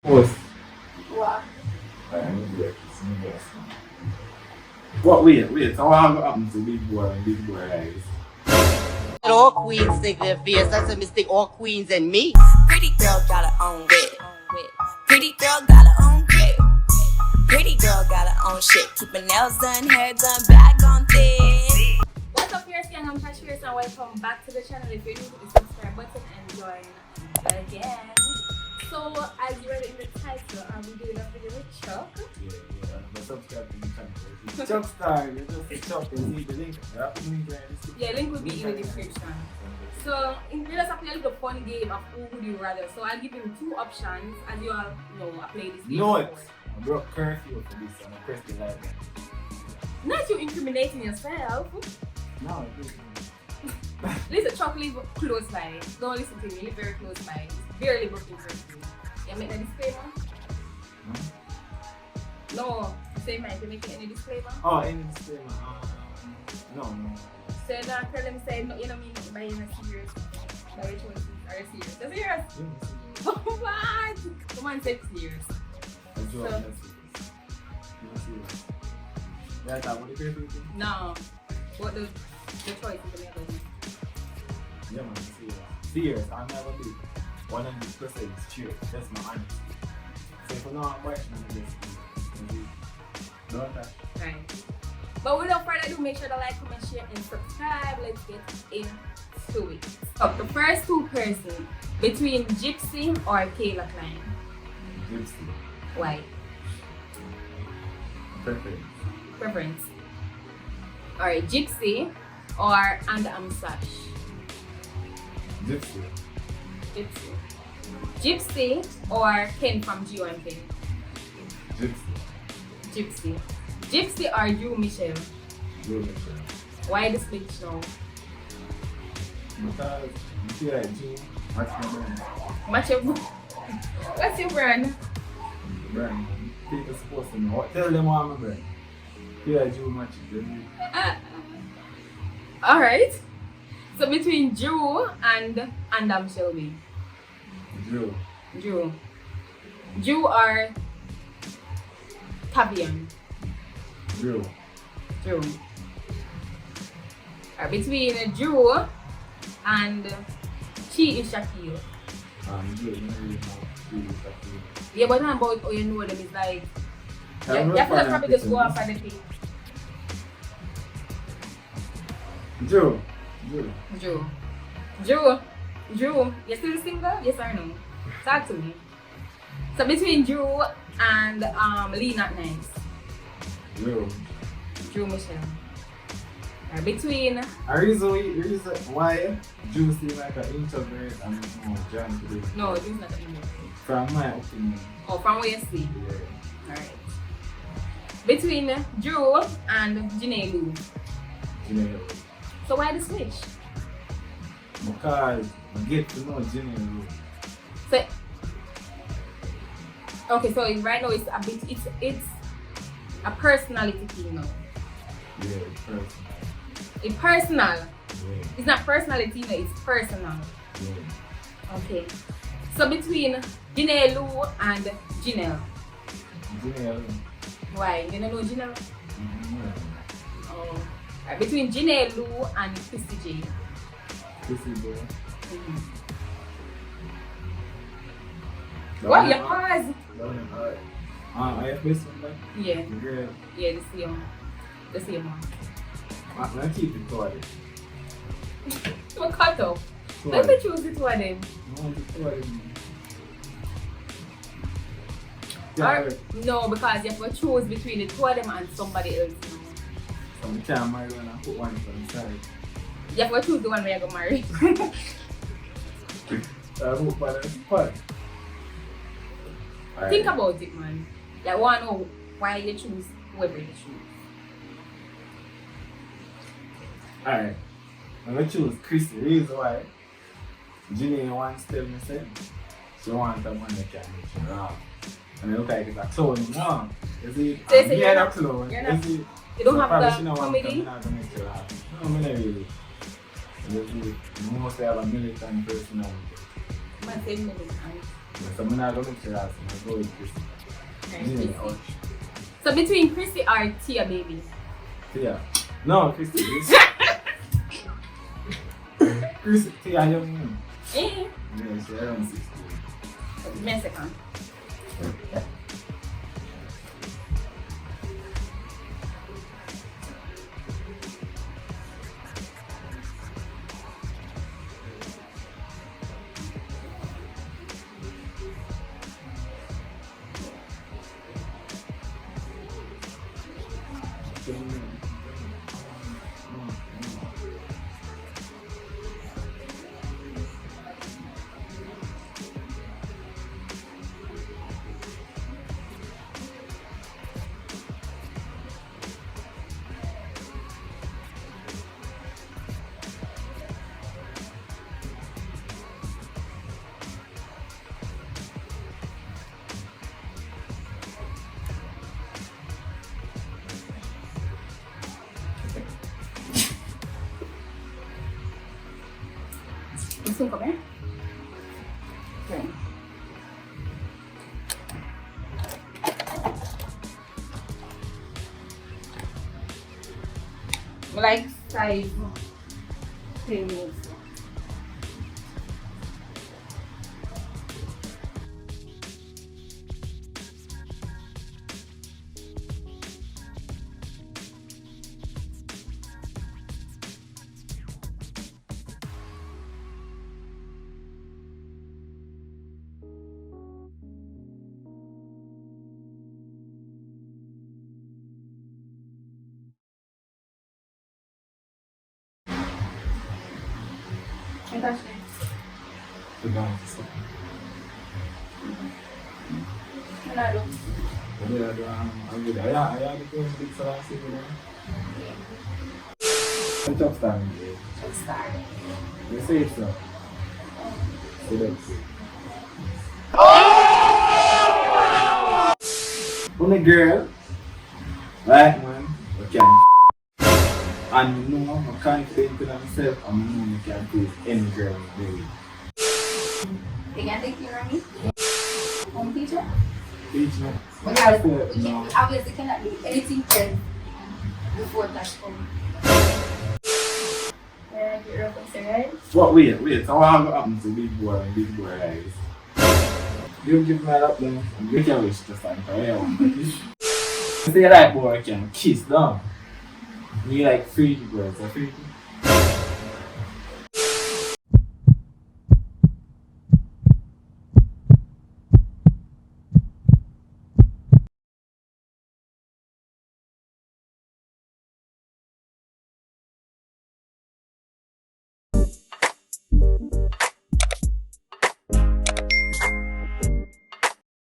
Post. What? What? Wait. So what happens to big boy and big boy guys? All queens think they're fierce. That's a mistake. All queens and me. Pretty girl got her own whip. Pretty girl got her own grip. Pretty girl got her own shit. Keep her nails done, hair done, bag on thick. What's up, Fierce Gang? I'm Tashfierce and welcome back to the channel. If you're new, hit the subscribe button and join again. So, as you read in the title, I'll be doing a video with Chuck. Yeah. But subscribe to the channel. It's Chuck Star. You just Chuck and see the link. Yeah, link will be in the description. So, we're just play a little fun game of who would you rather. So, I'll give him two options. As you all know, I play this game. No, I broke curfew for this and I pressed the like button. Not you incriminating yourself. No, Listen, Chuck live close by. Don't listen to me, live very close by. It's barely broken curfew. You make a disclaimer? No. Say mine, you make any disclaimer? Oh, any disclaimer? No. So now tell them say no, you know me by you serious. By your choices. Are you serious? That's serious? What? Come on, say serious. I'm serious. Yeah, that what the curfew thing? No. What the choice is the matter? Yeah, man, serious. I'll never be 100% sure. That's my honesty. So if I'm not watching, I'm just don't touch. Right. But without further ado, make sure to like, comment, share, and subscribe. Let's get into it. So, the first two persons between Gypsy or Kayla Klein. Gypsy. Why? Preference. Alright, Gypsy or Sash. Gypsy or Ken from G1K. Gypsy or you, Michelle. Why the split now? Because you feel like G, match my brand. What's your brand? Brand. People supposed to know. Tell them what I'm a brand. Feel like Drew match it. Alright. So between Drew and Shelby. Drew or Taveionn. Drew. Between Drew and she is Shaquille. Drew, you know really know she is Shaquille. Yeah, but not about how you know them. It's like you have to probably just go after the thing. Drew. You still single? Yes or no? Talk to me. So between Drew and Lee Not Nice. Drew Michelle. Between A reason why Drew seems like an introvert and is more John today. no, Drew's not an introvert. From my opinion. Oh, from what you see. Yeah. Alright. Between Drew and Janae Lou. So why the switch? Because I get to know Jenny Lou. So okay, so right now it's a personality thing now. Yeah, personal. It's personal. Yeah. It's not personality, no, it's personal. Yeah. Okay. So between Janae Lou and Janelle. Jenny Why? You don't know Janelle? Mm-hmm. Oh. Right, between Janae Lou and Christy J. What? You pause? I have this one back? Yeah. Girl. Yeah, the same one. I'm going to keep it toward So cut off. Let me choose it one then. No, because you have to choose between the two of them and somebody else. So I can't marry one and put one for the side. You have to choose the one where you're going to marry. I hope for the spot. Think about it, man. Like, I want to know why you choose whoever you choose. Alright. I'm going to choose Christy. The reason why Ginny wants to tell me something. She wants a man that can make you laugh. And it looks like it's a clone. No. You see? So you say you're not a clone. You don't have the comedy? I'm not going to make you laugh. No, I'm not really. You mostly have a militant personality. I'm not saying militant. So I'm not going to look for that, so I'm going to go with Chrissy. Ginny, ouch. So between Chrissy or Tia baby? Tia. No, Chrissy. Chrissy, Tia young. Eh? Yeah, she's around 16. Give me a second. Soon come here. Okay. Like 5 10 minutes. Touch it. The down. Manalo. I'm good. I had the big for I'm top star. STARR. You say it, so. So that's it. When a girl, right man, I can and you know, I'm confident in myself and I know I can please any girl baby. You can take care of me? Home teacher? Teach me. We obviously cannot do anything else before that come. Get real closer, right? What wait, so what happens to big boy and big boy guys? You give me a lap then, and you can wish to stand for everyone. Say that boy can kiss down. You like free girls, are free?